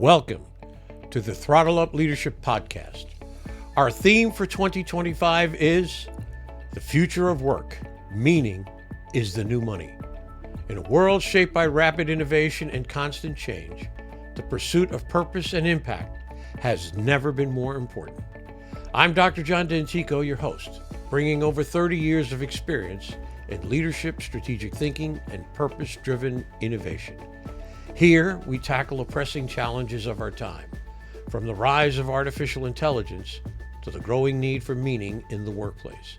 Welcome to the Throttle Up Leadership Podcast. Our theme for 2025 is the future of work. Meaning is the new money. In a world shaped by rapid innovation and constant change, the pursuit of purpose and impact has never been more important. I'm Dr. John Dentico, your host, bringing over 30 years of experience in leadership, strategic thinking, and purpose-driven innovation. Here, we tackle the pressing challenges of our time, from the rise of artificial intelligence to the growing need for meaning in the workplace.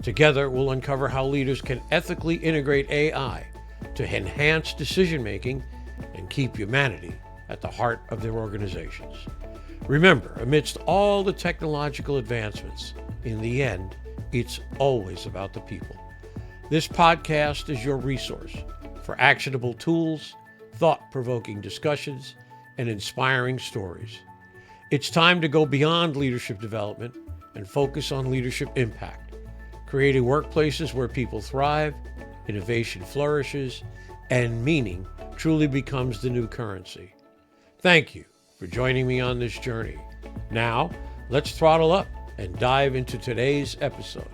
Together, we'll uncover how leaders can ethically integrate AI to enhance decision-making and keep humanity at the heart of their organizations. Remember, amidst all the technological advancements, in the end, it's always about the people. This podcast is your resource for actionable tools, thought-provoking discussions, and inspiring stories. It's time to go beyond leadership development and focus on leadership impact, creating workplaces where people thrive, innovation flourishes, and meaning truly becomes the new currency. Thank you for joining me on this journey. Now, let's throttle up and dive into today's episode.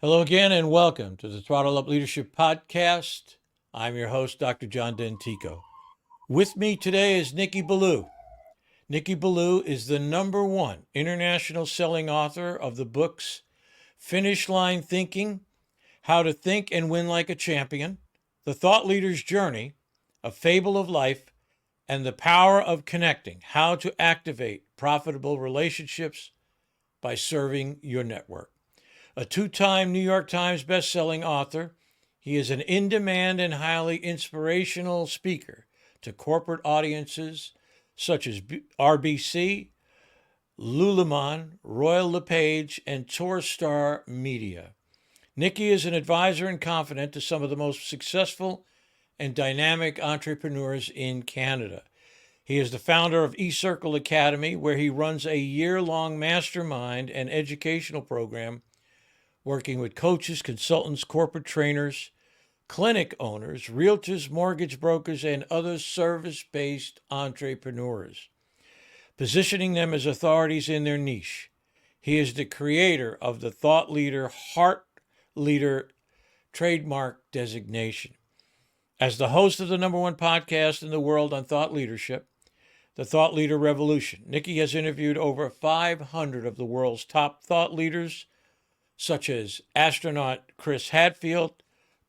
Hello again, and welcome to the Throttle Up Leadership Podcast. I'm your host, Dr. John Dentico. With me today is Nicky Billou. Nicky Billou is the #1 international selling author of the books Finish Line Thinking, How to Think and Win Like a Champion, The Thought Leader's Journey, A Fable of Life, and The Power of Connecting, How to Activate Profitable Relationships by Serving Your Network. A 2-time New York Times bestselling author, he is an in-demand and highly inspirational speaker to corporate audiences such as RBC, Lululemon, Royal LePage, and Torstar Media. Nicky is an advisor and confidant to some of the most successful and dynamic entrepreneurs in Canada. He is the founder of eCircle Academy, where he runs a year-long mastermind and educational program working with coaches, consultants, corporate trainers, clinic owners, realtors, mortgage brokers, and other service-based entrepreneurs, positioning them as authorities in their niche. He is the creator of the Thought Leader, Heart Leader trademark designation. As the host of the #1 podcast in the world on thought leadership, the Thought Leader Revolution, Nicky has interviewed over 500 of the world's top thought leaders, such as astronaut Chris Hadfield,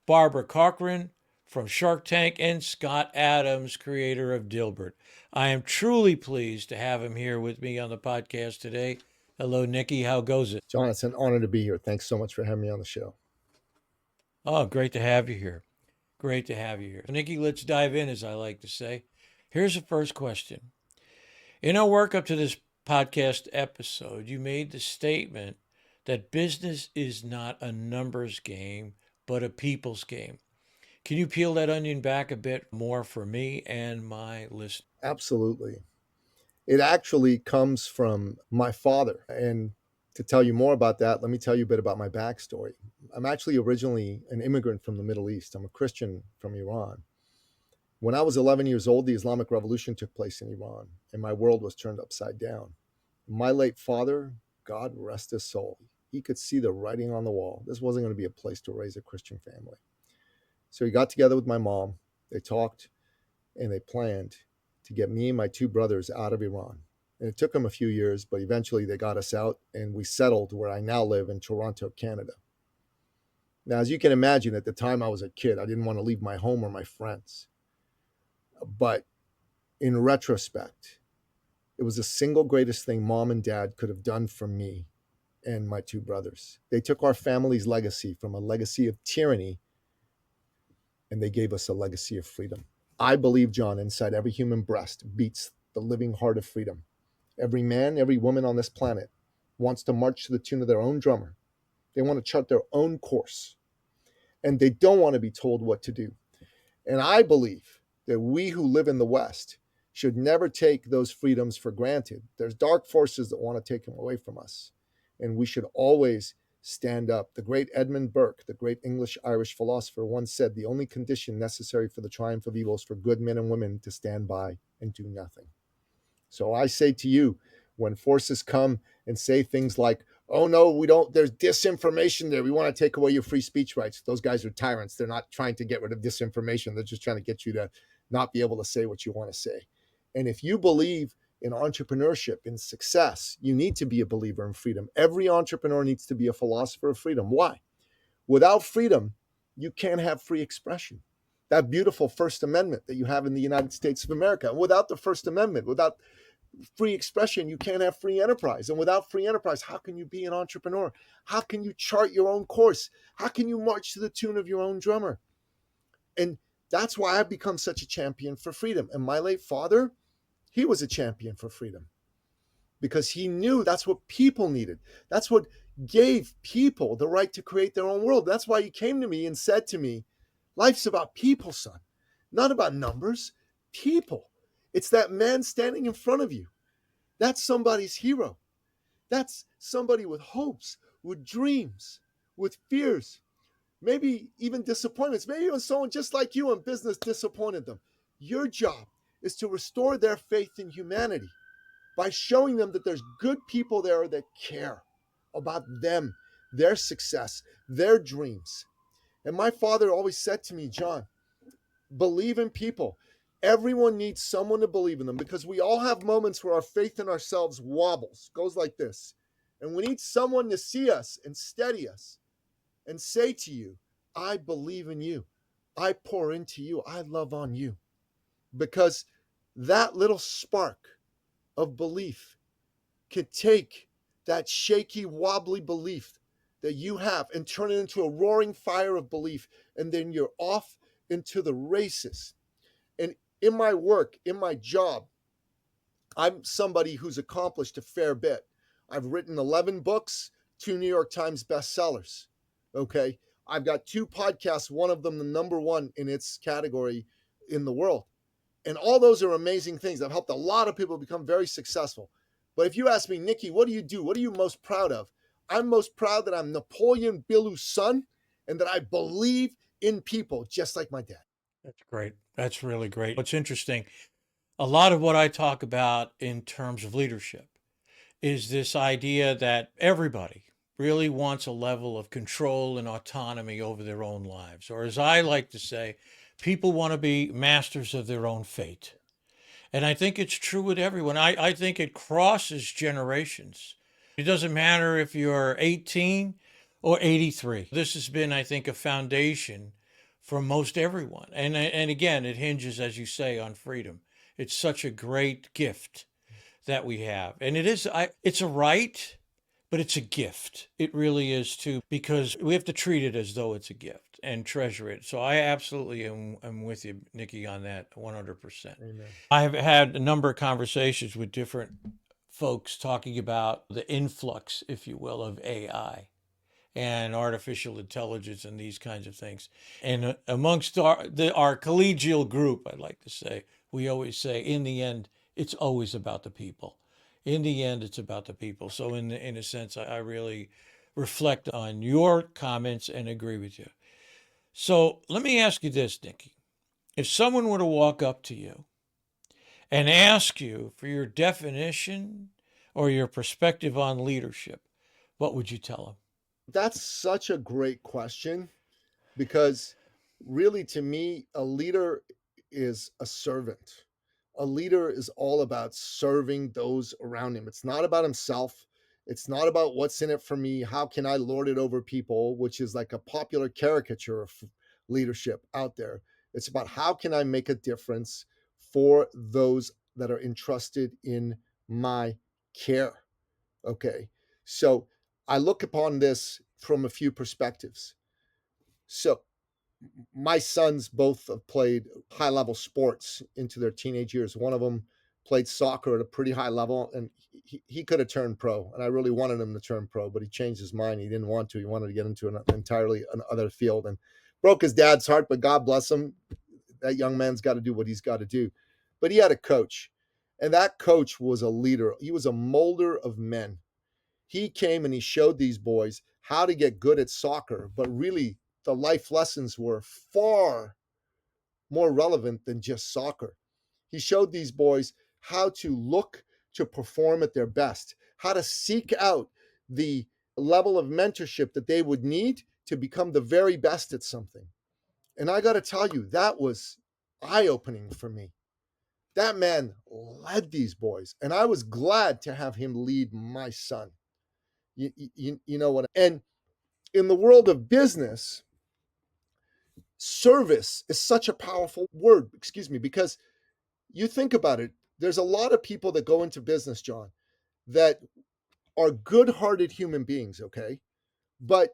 Barbara Corcoran from Shark Tank, and Scott Adams, creator of Dilbert. I am truly pleased to have him here with me on the podcast today. Hello, Nicky. How goes it? John, it's an honor to be here. Thanks so much for having me on the show. Oh, great to have you here. Great to have you here. Nicky, let's dive in, as I like to say. Here's the first question. In our work up to this podcast episode, you made the statement that business is not a numbers game, but a people's game. Can you peel that onion back a bit more for me and my listeners? Absolutely. It actually comes from my father. And to tell you more about that, let me tell you a bit about my backstory. I'm actually originally an immigrant from the Middle East. I'm a Christian from Iran. When I was 11 years old, the Islamic Revolution took place in Iran, and my world was turned upside down. My late father, God rest his soul, he could see the writing on the wall. This wasn't going to be a place to raise a Christian family. So he got together with my mom. They talked and they planned to get me and my 2 brothers out of Iran. And it took them a few years, but eventually they got us out and we settled where I now live in Toronto, Canada. Now, as you can imagine, at the time I was a kid, I didn't want to leave my home or my friends. But in retrospect, it was the single greatest thing Mom and Dad could have done for me and my 2 brothers. They took our family's legacy from a legacy of tyranny, and they gave us a legacy of freedom. I believe, John, inside every human breast beats the living heart of freedom. Every man, every woman on this planet wants to march to the tune of their own drummer. They want to chart their own course, and they don't want to be told what to do. And I believe that we who live in the West should never take those freedoms for granted. There's dark forces that want to take them away from us. And we should always stand up. The great Edmund Burke, the great English-Irish philosopher, once said, the only condition necessary for the triumph of evil is for good men and women to stand by and do nothing. So I say to you, when forces come and say things like, oh no, we don't, there's disinformation there, we want to take away your free speech rights. Those guys are tyrants. They're not trying to get rid of disinformation. They're just trying to get you to not be able to say what you want to say. And if you believe in entrepreneurship, in success, you need to be a believer in freedom. Every entrepreneur needs to be a philosopher of freedom. Why? Without freedom, you can't have free expression. That beautiful First Amendment that you have in the United States of America. Without the First Amendment, without free expression, you can't have free enterprise. And without free enterprise, how can you be an entrepreneur? How can you chart your own course? How can you march to the tune of your own drummer? And that's why I've become such a champion for freedom. And my late father, he was a champion for freedom because he knew that's what people needed. That's what gave people the right to create their own world. That's why he came to me and said to me, life's about people, son, not about numbers, people. It's that man standing in front of you. That's somebody's hero. That's somebody with hopes, with dreams, with fears, maybe even disappointments. Maybe even someone just like you in business disappointed them. Your job is to restore their faith in humanity by showing them that there's good people there that care about them, their success, their dreams. And my father always said to me, John, believe in people. Everyone needs someone to believe in them because we all have moments where our faith in ourselves wobbles, goes like this. And we need someone to see us and steady us and say to you, I believe in you. I pour into you. I love on you. Because that little spark of belief can take that shaky, wobbly belief that you have and turn it into a roaring fire of belief. And then you're off into the races. And in my work, in my job, I'm somebody who's accomplished a fair bit. I've written 11 books, 2 New York Times bestsellers. Okay. I've got 2 podcasts, one of them the number 1 in its category in the world. And all those are amazing things. I've helped a lot of people become very successful. But if you ask me, Nikki, what do you do? What are you most proud of? I'm most proud that I'm Napoleon Billou's son and that I believe in people just like my dad. That's great. That's really great. What's interesting, a lot of what I talk about in terms of leadership is this idea that everybody really wants a level of control and autonomy over their own lives. Or as I like to say, people want to be masters of their own fate. And I think it's true with everyone. I think it crosses generations. It doesn't matter if you're 18 or 83. This has been, I think, a foundation for most everyone. And again, it hinges, as you say, on freedom. It's such a great gift that we have. And it's a right, but it's a gift. It really is too, because we have to treat it as though it's a gift and treasure it. So I absolutely am with you, Nikki, on that 100%. Amen. I have had a number of conversations with different folks talking about the influx, if you will, of AI and artificial intelligence and these kinds of things. And amongst our collegial group, I'd like to say, we always say, in the end, it's always about the people. In the end, it's about the people. So in a sense, I really reflect on your comments and agree with you. So let me ask you this, Nikki. If someone were to walk up to you and ask you for your definition or your perspective on leadership, what would you tell them? That's such a great question because really, to me, a leader is a servant. A leader is all about serving those around him. It's not about himself. It's not about what's in it for me. How can I lord it over people, which is like a popular caricature of leadership out there. It's about how can I make a difference for those that are entrusted in my care. Okay. So I look upon this from a few perspectives. So my sons both have played high level sports into their teenage years. One of them played soccer at a pretty high level, and he could have turned pro. And I really wanted him to turn pro, but he changed his mind. He didn't want to. He wanted to get into an entirely another field and broke his dad's heart, but God bless him. That young man's got to do what he's got to do. But he had a coach, and that coach was a leader. He was a molder of men. He came and he showed these boys how to get good at soccer, but really the life lessons were far more relevant than just soccer. He showed these boys how to look to perform at their best, how to seek out the level of mentorship that they would need to become the very best at something. And I got to tell you, that was eye-opening for me. That man led these boys, and I was glad to have him lead my son. You know what? And in the world of business, service is such a powerful word, because you think about it, there's a lot of people that go into business, John, that are good-hearted human beings, okay? But,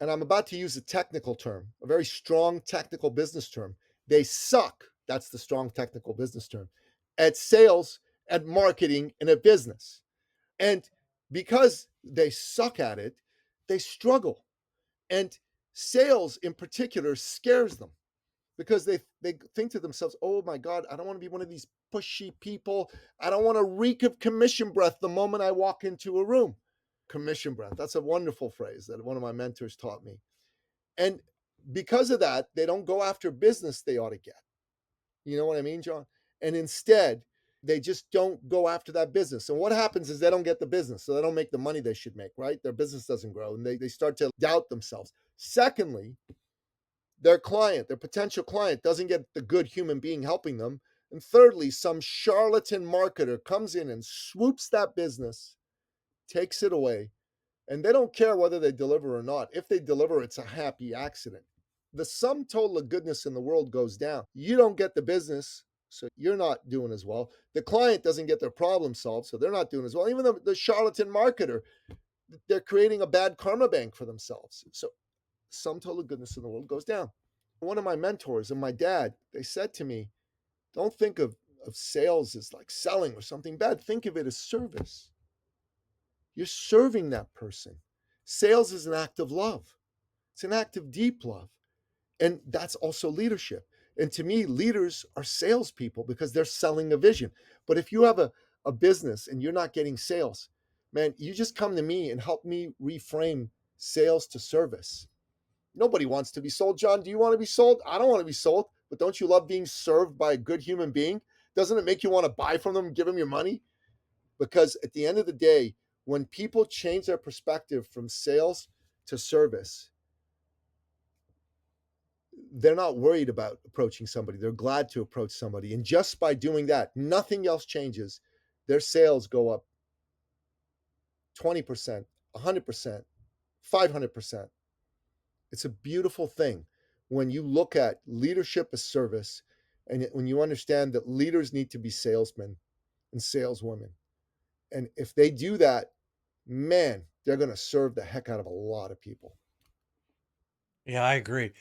and I'm about to use a technical term, a very strong technical business term, they suck, that's the strong technical business term, at sales, at marketing, and at business. And because they suck at it, they struggle. And sales in particular scares them because they think to themselves, oh my God, I don't want to be one of these pushy people. I don't want to reek of commission breath the moment I walk into a room. Commission breath. That's a wonderful phrase that one of my mentors taught me. And because of that, they don't go after business they ought to get. You know what I mean, John? And instead, they just don't go after that business. And what happens is they don't get the business. So they don't make the money they should make, right? Their business doesn't grow and they start to doubt themselves. Secondly, their client, their potential client, doesn't get the good human being helping them. And thirdly, some charlatan marketer comes in and swoops that business, takes it away, and they don't care whether they deliver or not. If they deliver, it's a happy accident. The sum total of goodness in the world goes down. You don't get the business, so you're not doing as well. The client doesn't get their problem solved, so they're not doing as well. Even the charlatan marketer, they're creating a bad karma bank for themselves. So sum total of goodness in the world goes down. One of my mentors and my dad, they said to me, don't think of sales as like selling or something bad. Think of it as service. You're serving that person. Sales is an act of love. It's an act of deep love. And that's also leadership. And to me, leaders are salespeople because they're selling a vision. But if you have a business and you're not getting sales, man, you just come to me and help me reframe sales to service. Nobody wants to be sold. John, do you want to be sold? I don't want to be sold. But don't you love being served by a good human being? Doesn't it make you want to buy from them and give them your money? Because at the end of the day, when people change their perspective from sales to service, they're not worried about approaching somebody. They're glad to approach somebody. And just by doing that, nothing else changes. Their sales go up 20%, 100%, 500%. It's a beautiful thing when you look at leadership as service and when you understand that leaders need to be salesmen and saleswomen. And if they do that, man, they're going to serve the heck out of a lot of people. Yeah, I agree.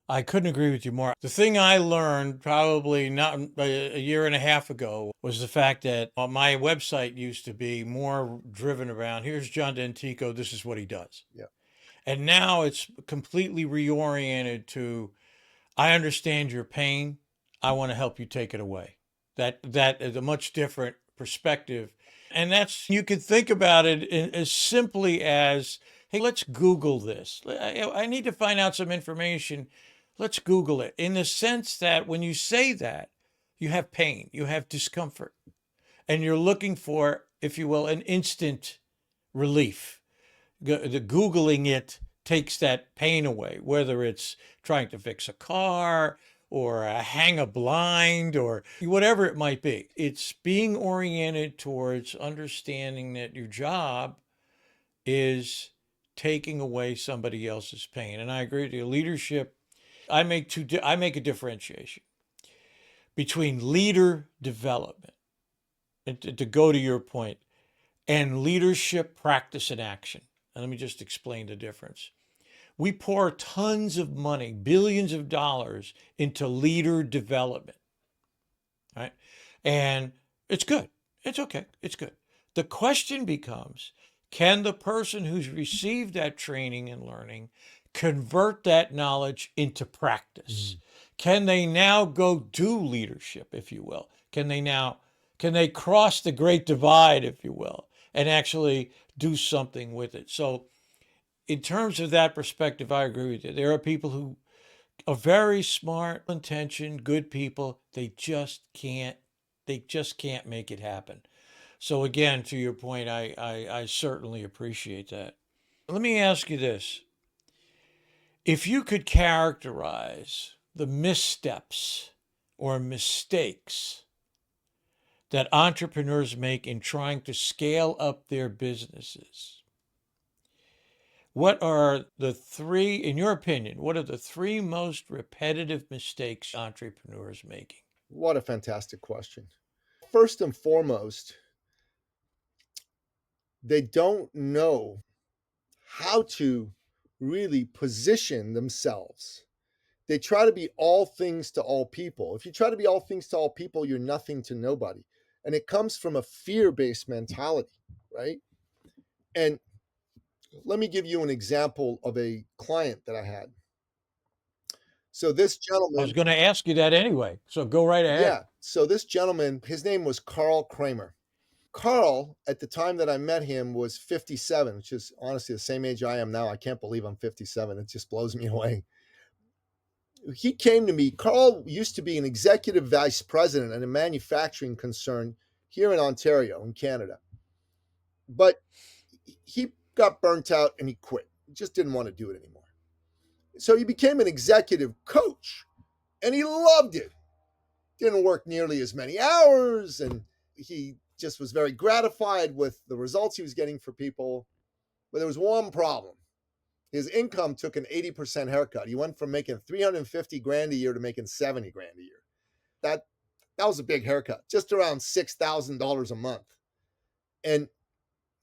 I couldn't agree with you more. The thing I learned probably not a year and a half ago was the fact that my website used to be more driven around, here's John Dentico, this is what he does. Yeah. And now it's completely reoriented to, I understand your pain. I want to help you take it away. That is a much different perspective. And that's, you could think about it as simply as, hey, let's Google this. I need to find out some information. Let's Google it. In the sense that when you say that, you have pain, you have discomfort, and you're looking for, if you will, an instant relief. The Googling it takes that pain away, whether it's trying to fix a car or hang a blind or whatever it might be. It's being oriented towards understanding that your job is taking away somebody else's pain. And I agree with you. Leadership, I make a differentiation between leader development, and to go to your point, and leadership practice and action. And let me just explain the difference. We pour tons of money, billions of dollars into leader development, right? And it's good. It's okay. It's good. The question becomes, can the person who's received that training and learning convert that knowledge into practice? Can they now go do leadership, if you will? Can they cross the great divide, if you will, and actually do something with it? So in terms of that perspective, I agree with you. There are people who are very smart, intentioned, good people. They just can't make it happen. So again, to your point, I certainly appreciate that. Let me ask you this. If you could characterize the missteps or mistakes that entrepreneurs make in trying to scale up their businesses, what are the three, in your opinion, what are the three most repetitive mistakes entrepreneurs making? What a fantastic question. First and foremost, they don't know how to really position themselves. They try to be all things to all people. If you try to be all things to all people, you're nothing to nobody. And it comes from a fear-based mentality, right? And let me give you an example of a client that I had. So this I was gentleman, going to ask you that anyway, so go right ahead. yeah. So this gentleman, his name was Carl Kramer. Carl, at the time that I met him, was 57, which is honestly the same age I am now. I can't believe I'm 57. It just blows me away. He came to me. Carl used to be an executive vice president in a manufacturing concern here in Ontario, in Canada. But he got burnt out and he quit. He just didn't want to do it anymore. So he became an executive coach and he loved it. Didn't work nearly as many hours and he just was very gratified with the results he was getting for people. But there was one problem. His income took an 80% haircut. He went from making 350 grand a year to making 70 grand a year. That was a big haircut, just around $6,000 a month. And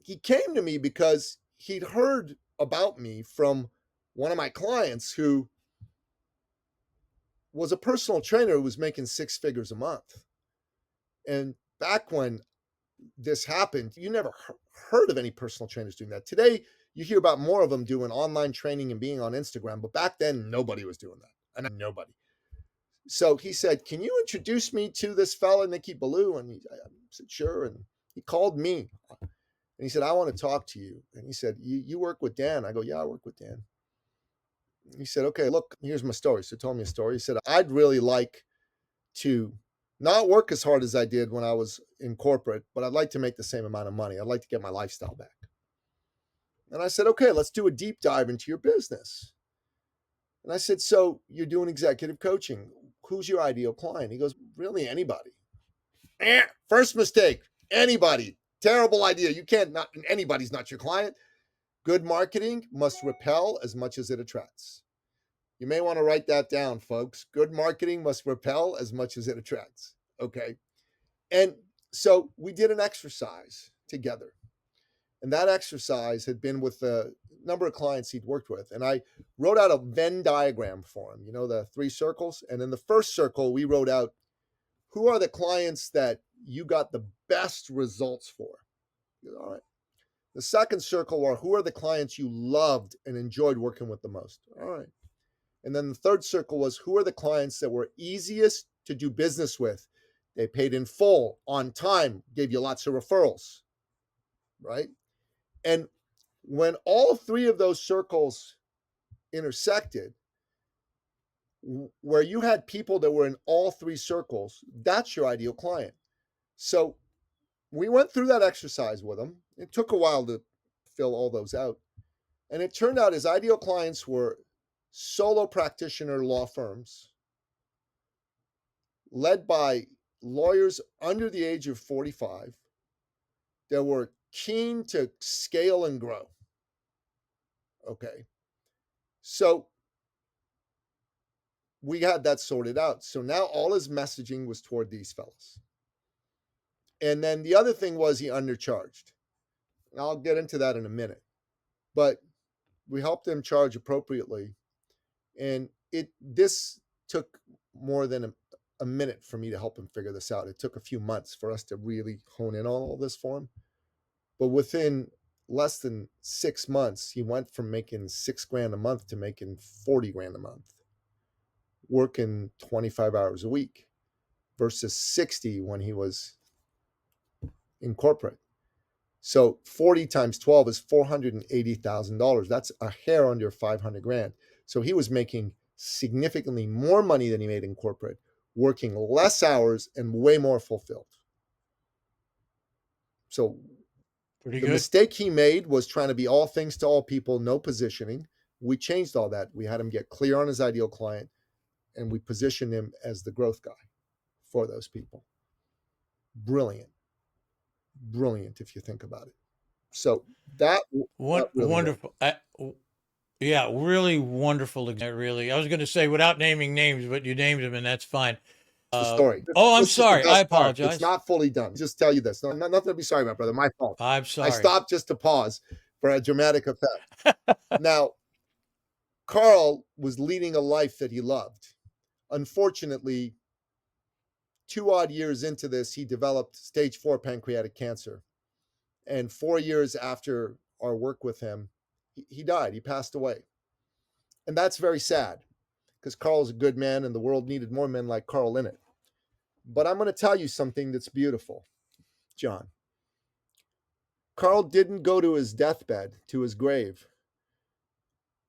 he came to me because he'd heard about me from one of my clients who was a personal trainer who was making six figures a month. And back when this happened, you never heard of any personal trainers doing that. Today, you hear about more of them doing online training and being on Instagram, but back then, nobody was doing that. And nobody. So he said, "Can you introduce me to this fella, Nicky Billou?" And I said, "Sure." And he called me and he said, "I want to talk to you." And he said, you work with Dan? I go, "Yeah, I work with Dan." He said, "Okay, look, here's my story." So he told me a story. He said, "I'd really like to not work as hard as I did when I was in corporate, but I'd like to make the same amount of money. I'd like to get my lifestyle back." And I said, "Okay, let's do a deep dive into your business." And I said, "So you're doing executive coaching. Who's your ideal client?" He goes, "Really, anybody." First mistake, anybody. Terrible idea. You can't, not anybody's not your client. Good marketing must repel as much as it attracts. You may want to write that down, folks. Good marketing must repel as much as it attracts. Okay. And so we did an exercise together. And that exercise had been with a number of clients he'd worked with. And I wrote out a Venn diagram for him, you know, the three circles. And in the first circle, we wrote out, who are the clients that you got the best results for? All right. The second circle are, who are the clients you loved and enjoyed working with the most? All right. And then the third circle was, who are the clients that were easiest to do business with? They paid in full, on time, gave you lots of referrals, right? And when all three of those circles intersected, where you had people that were in all three circles, that's your ideal client. So we went through that exercise with him. It took a while to fill all those out. And it turned out his ideal clients were solo practitioner law firms led by lawyers under the age of 45 that were keen to scale and grow. Okay. So we had that sorted out. So now all his messaging was toward these fellas. And then the other thing was he undercharged. And I'll get into that in a minute. But we helped him charge appropriately. And this took more than a minute for me to help him figure this out. It took a few months for us to really hone in on all this for him. But within less than 6 months, he went from making $6,000 a month to making $40,000 a month, working 25 hours a week versus 60 when he was in corporate. So 40 times 12 is $480,000. That's a hair under 500 grand. So he was making significantly more money than he made in corporate, working less hours and way more fulfilled. So Pretty the good. mistake he made was trying to be all things to all people, no positioning. We changed all that. We had him get clear on his ideal client, and we positioned him as the growth guy for those people. Brilliant. Brilliant if you think about it. So that What really worked. wonderful. Yeah, really wonderful. Really, I was going to say without naming names, but you named them, and that's fine. The story. Oh, I'm This is the sorry. I best part. It's apologize. not fully done. Just tell you this. Nothing to be sorry about, brother. My fault. I'm I sorry. stopped just to pause for a dramatic effect. Now, Carl was leading a life that he loved. Unfortunately, 2 odd years into this, he developed stage 4 pancreatic cancer. And 4 years after our work with him, he died. He passed away. And that's very sad because Carl is a good man and the world needed more men like Carl in it. But I'm going to tell you something that's beautiful, John. Carl didn't go to his deathbed, to his grave,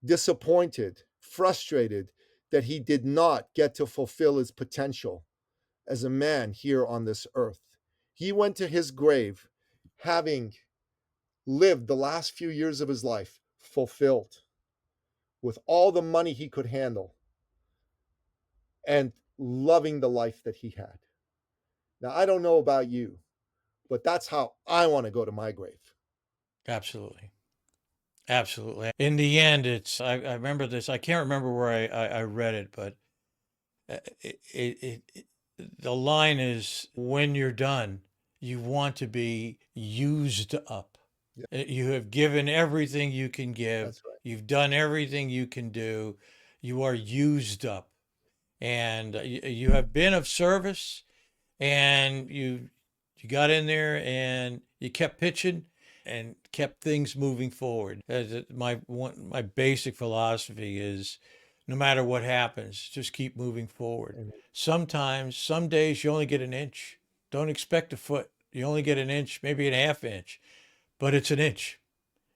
disappointed, frustrated that he did not get to fulfill his potential as a man here on this earth. He went to his grave having lived the last few years of his life fulfilled with all the money he could handle and loving the life that he had. Now, I don't know about you, but that's how I want to go to my grave. Absolutely. Absolutely. In the end, I remember this. I can't remember where I read it, but the line is when you're done, you want to be used up. Yeah, You have given everything you can give. that's right. You've done everything you can do. You are used up. And you have been of service, and you got in there and you kept pitching and kept things moving forward. My basic philosophy is no matter what happens, just keep moving forward. Amen. Sometimes, some days you only get an inch. Don't expect a foot. You only get an inch, maybe a half inch, but it's an inch.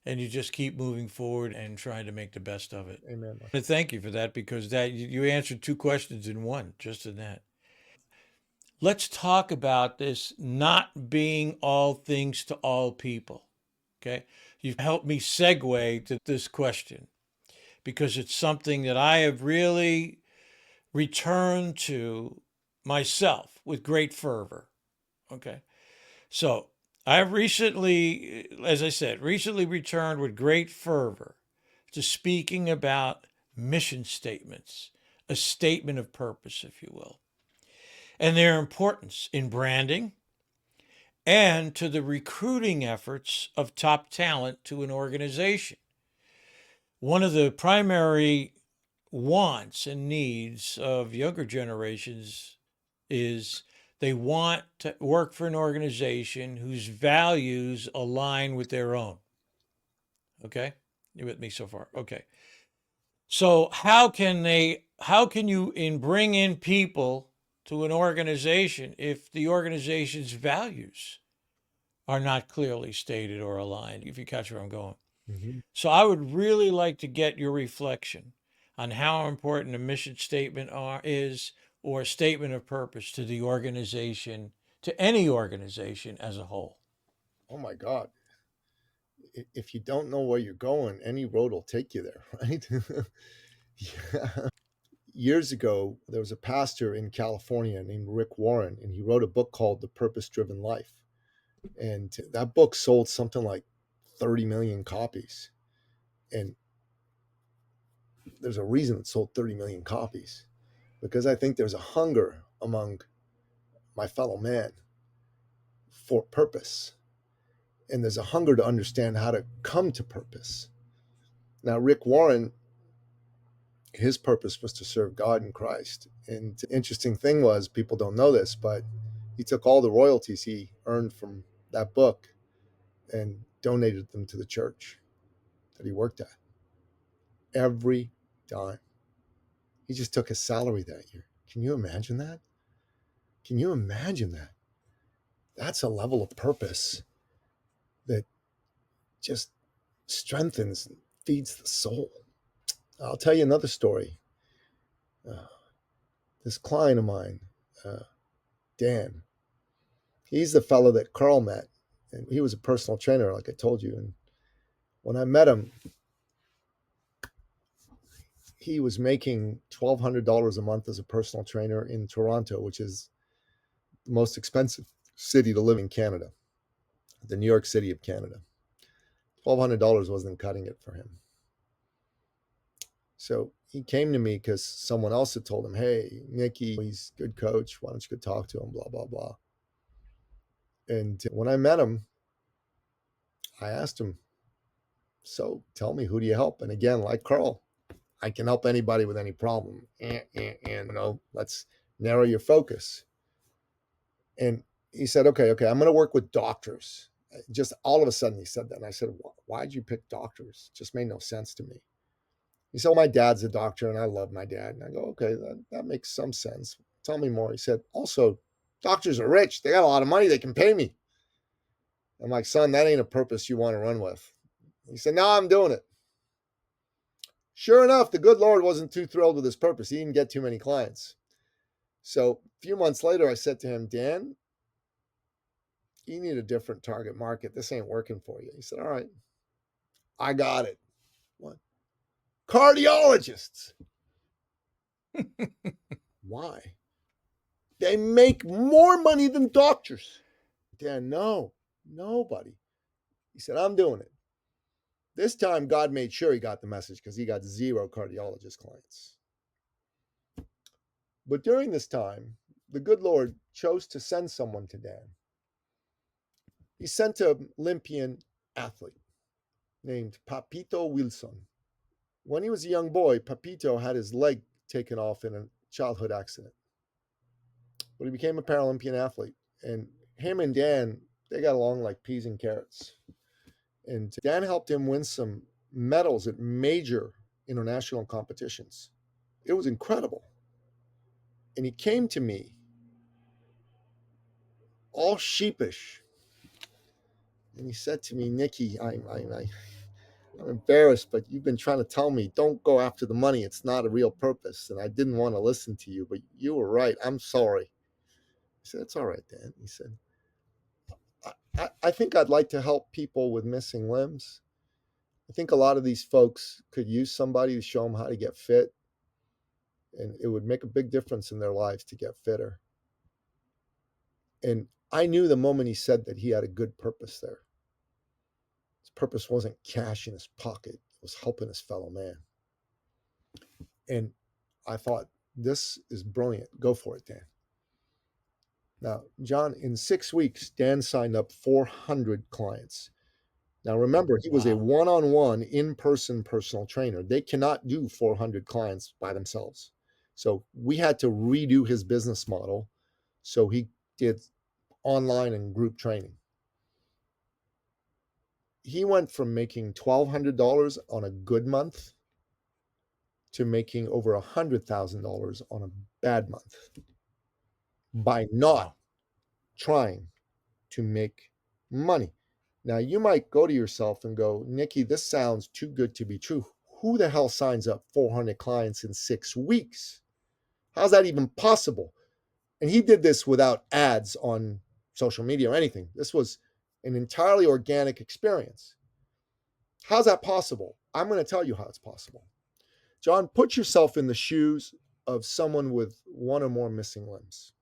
And you just keep moving forward and trying to make the best of it. Amen. And thank you for that, because that you answered two questions in one, just in that. Let's talk about this not being all things to all people. Okay. You've helped me segue to this question because it's something that I have really returned to myself with great fervor. Okay. So I've recently, as I said, recently returned with great fervor to speaking about mission statements, a statement of purpose, if you will, and their importance in branding and to the recruiting efforts of top talent to an organization. One of the primary wants and needs of younger generations is they want to work for an organization whose values align with their own. Okay? You with me so far? Okay. So how can you bring in people to an organization if the organization's values are not clearly stated or aligned, if you catch where I'm going? Mm-hmm. So I would really like to get your reflection on how important a mission statement is, or a statement of purpose to the organization, to any organization as a whole. Oh my God. If you don't know where you're going, any road will take you there, right? Yeah. Years ago, there was a pastor in California named Rick Warren, and he wrote a book called The Purpose Driven Life. And that book sold something like 30 million copies. And there's a reason it sold 30 million copies, because I think there's a hunger among my fellow man for purpose. And there's a hunger to understand how to come to purpose. Now, Rick Warren, his purpose was to serve God in Christ. And the interesting thing was, people don't know this, but he took all the royalties he earned from that book and donated them to the church that he worked at. Every dime. He just took his salary that year. Can you imagine that? Can you imagine that? That's a level of purpose that just strengthens and feeds the soul. I'll tell you another story. This client of mine, Dan, he's the fellow that Carl met, and he was a personal trainer, like I told you. And when I met him, he was making $1,200 a month as a personal trainer in Toronto, which is the most expensive city to live in Canada, the New York City of Canada. $1,200 wasn't cutting it for him. So he came to me because someone else had told him, hey, Nicky, he's a good coach. Why don't you go talk to him, blah, blah, blah. And when I met him, I asked him, so tell me, who do you help? And again, like Carl, I can help anybody with any problem. And let's narrow your focus. And he said, okay, I'm going to work with doctors. Just all of a sudden he said that. And I said, why'd you pick doctors? It just made no sense to me. He said, well, my dad's a doctor and I love my dad. And I go, okay, that makes some sense. Tell me more. He said, also, doctors are rich. They got a lot of money. They can pay me. I'm like, son, that ain't a purpose you want to run with. He said, no, I'm doing it. Sure enough, the good Lord wasn't too thrilled with his purpose. He didn't get too many clients. So a few months later, I said to him, Dan, you need a different target market. This ain't working for you. He said, all right, I got it. What? Cardiologists. Why? They make more money than doctors. Dan, no, nobody. He said, I'm doing it. This time, God made sure he got the message because he got 0 cardiologist clients. But during this time, the good Lord chose to send someone to Dan. He sent an Olympian athlete named Papito Wilson. When he was a young boy, Papito had his leg taken off in a childhood accident. But he became a Paralympian athlete. And him and Dan, they got along like peas and carrots. And Dan helped him win some medals at major international competitions. It was incredible. And he came to me all sheepish. And he said to me, Nicky, I'm embarrassed, but you've been trying to tell me, don't go after the money. It's not a real purpose. And I didn't want to listen to you, but you were right. I'm sorry. I said, it's all right, Dan. He said, I think I'd like to help people with missing limbs. I think a lot of these folks could use somebody to show them how to get fit. And it would make a big difference in their lives to get fitter. And I knew the moment he said that he had a good purpose there. His purpose wasn't cash in his pocket. It was helping his fellow man. And I thought, this is brilliant. Go for it, Dan. Now, John, in 6 weeks, Dan signed up 400 clients. Now, remember, he was a one-on-one, in-person personal trainer. They cannot do 400 clients by themselves. So we had to redo his business model. So he did online and group training. He went from making $1,200 on a good month to making over $100,000 on a bad month by not trying to make money. Now, you might go to yourself and go, Nicky, this sounds too good to be true. Who the hell signs up 400 clients in 6 weeks? How's that even possible? And he did this without ads on social media or anything. This was an entirely organic experience. How's that possible? I'm going to tell you how it's possible. John, put yourself in the shoes of someone with one or more missing limbs.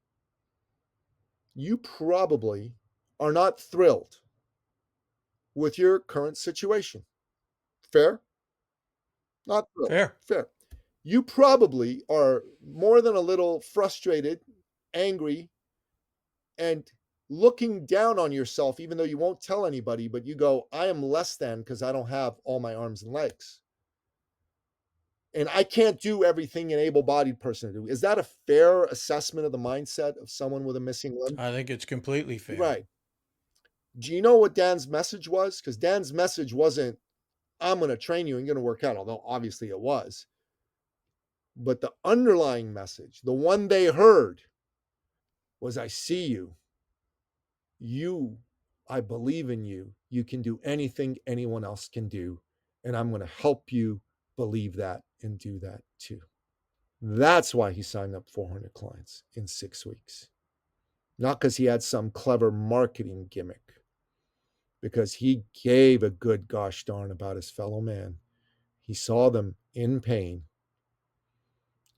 You probably are not thrilled with your current situation. Fair? Not thrilled. Fair. You probably are more than a little frustrated, angry, and looking down on yourself, even though you won't tell anybody, but you go, I am less than because I don't have all my arms and legs. And I can't do everything an able-bodied person to do. Is that a fair assessment of the mindset of someone with a missing limb? I think it's completely fair. Right. Do you know what Dan's message was? Because Dan's message wasn't, I'm going to train you and you're going to work out, although obviously it was. But the underlying message, the one they heard, was, I see you. You I believe in you. You can do anything anyone else can do. And I'm going to help you believe that and do that too. That's why he signed up 400 clients in 6 weeks. Not because he had some clever marketing gimmick, because he gave a good gosh darn about his fellow man. He saw them in pain,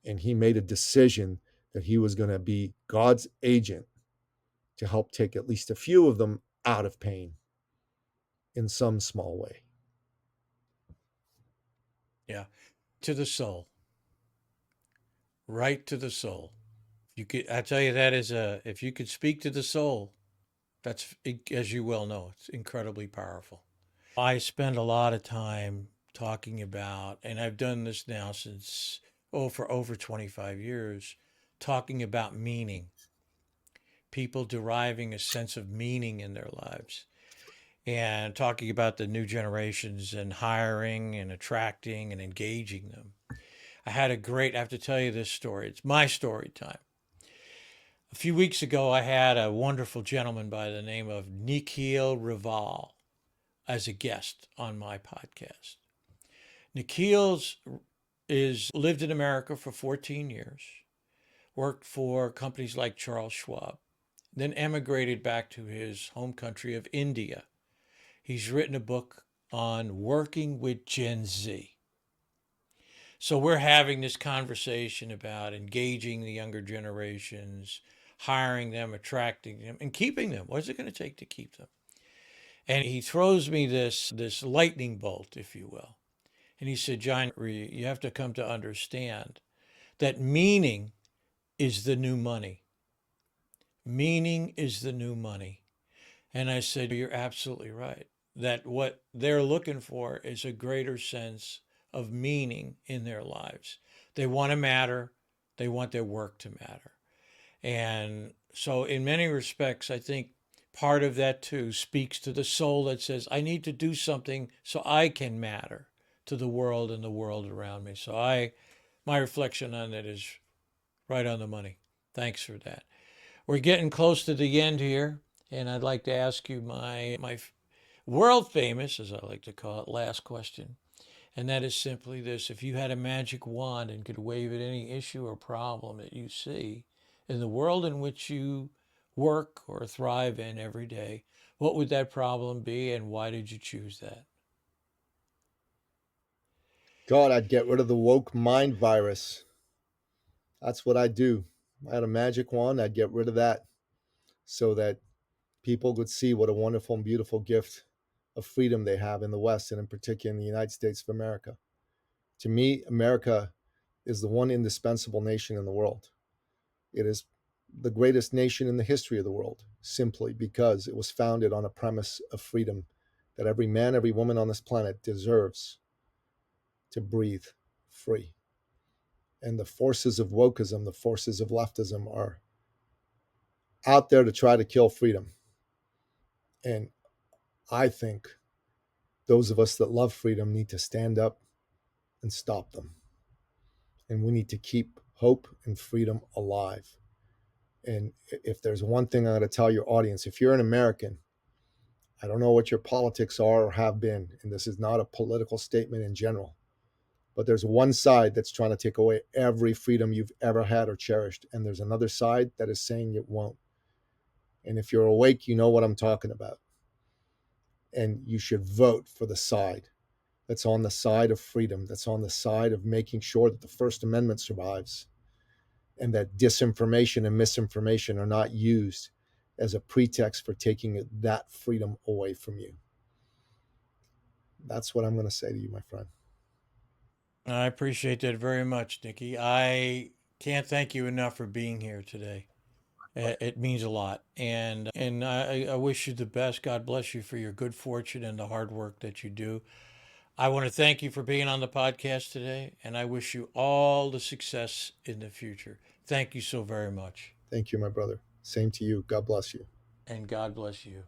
and he made a decision that he was going to be God's agent to help take at least a few of them out of pain in some small way. Yeah. To the soul. Right to the soul. You could, I tell you, if you could speak to the soul, that's, as you well know, it's incredibly powerful. I spend a lot of time talking about, and I've done this now for over 25 years, talking about meaning, people deriving a sense of meaning in their lives, and talking about the new generations and hiring and attracting and engaging them. I have to tell you this story. It's my story time. A few weeks ago, I had a wonderful gentleman by the name of Nicky Billou as a guest on my podcast. Nikhil's is lived in America for 14 years, worked for companies like Charles Schwab, then emigrated back to his home country of India. He's written a book on working with Gen Z. So we're having this conversation about engaging the younger generations, hiring them, attracting them, and keeping them. What is it going to take to keep them? And he throws me this lightning bolt, if you will. And he said, John, you have to come to understand that meaning is the new money. Meaning is the new money. And I said, you're absolutely right. That what they're looking for is a greater sense of meaning in their lives. They want to matter. They want their work to matter. And so, in many respects, I think part of that too speaks to the soul that says, I need to do something so I can matter to the world and the world around me. So, my reflection on that is right on the money. Thanks for that. We're getting close to the end here, and I'd like to ask you my world famous, as I like to call it, last question. And that is simply this: if you had a magic wand and could wave at any issue or problem that you see in the world in which you work or thrive in every day, what would that problem be, and why did you choose that? God, I'd get rid of the woke mind virus. That's what I'd do. I had a magic wand, I'd get rid of that so that people could see what a wonderful and beautiful gift of freedom they have in the West, and in particular in the United States of America. To me, America is the one indispensable nation in the world. It is the greatest nation in the history of the world, simply because it was founded on a premise of freedom that every man, every woman on this planet deserves to breathe free. And the forces of wokeism, the forces of leftism are out there to try to kill freedom. And I think those of us that love freedom need to stand up and stop them. And we need to keep hope and freedom alive. And if there's one thing I'm going to tell your audience, if you're an American, I don't know what your politics are or have been, and this is not a political statement in general, but there's one side that's trying to take away every freedom you've ever had or cherished, and there's another side that is saying it won't. And if you're awake, you know what I'm talking about. And you should vote for the side that's on the side of freedom, that's on the side of making sure that the First Amendment survives, and that disinformation and misinformation are not used as a pretext for taking that freedom away from you. That's what I'm going to say to you, my friend. I appreciate that very much, Nikki. I can't thank you enough for being here today. It means a lot, and I wish you the best. God bless you for your good fortune and the hard work that you do. I want to thank you for being on the podcast today, and I wish you all the success in the future. Thank you so very much. Thank you, my brother. Same to you. God bless you. And God bless you.